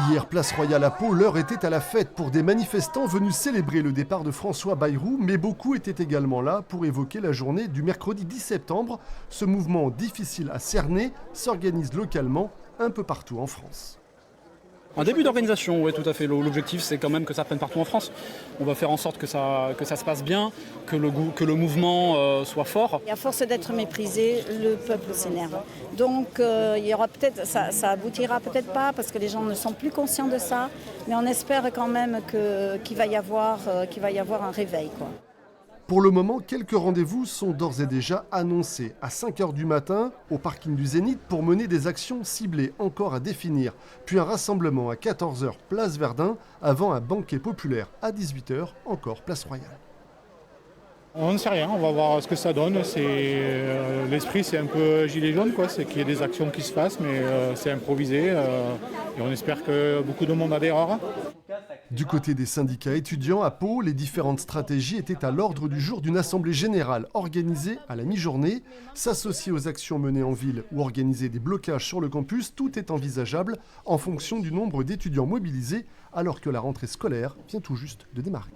Hier, place Royale à Pau, l'heure était à la fête pour des manifestants venus célébrer le départ de François Bayrou, mais beaucoup étaient également là pour évoquer la journée du mercredi 10 septembre. Ce mouvement difficile à cerner s'organise localement un peu partout en France. Un début d'organisation, oui, tout à fait. L'objectif, c'est quand même que ça prenne partout en France. On va faire en sorte que ça se passe bien, que le mouvement soit fort. Et à force d'être méprisé, le peuple s'énerve. Donc, il y aura peut-être, ça aboutira peut-être pas parce que les gens ne sont plus conscients de ça, mais on espère quand même qu'il va y avoir un réveil, quoi. Pour le moment, quelques rendez-vous sont d'ores et déjà annoncés. À 5h du matin, au parking du Zénith, pour mener des actions ciblées encore à définir. Puis un rassemblement à 14h, place Verdun, avant un banquet populaire à 18h, encore place Royale. On ne sait rien, on va voir ce que ça donne. L'esprit, c'est un peu gilet jaune, quoi. C'est qu'il y ait des actions qui se fassent, mais c'est improvisé. Et on espère que beaucoup de monde adhérera. Du côté des syndicats étudiants à Pau, les différentes stratégies étaient à l'ordre du jour d'une assemblée générale organisée à la mi-journée. S'associer aux actions menées en ville ou organiser des blocages sur le campus, tout est envisageable en fonction du nombre d'étudiants mobilisés alors que la rentrée scolaire vient tout juste de démarrer.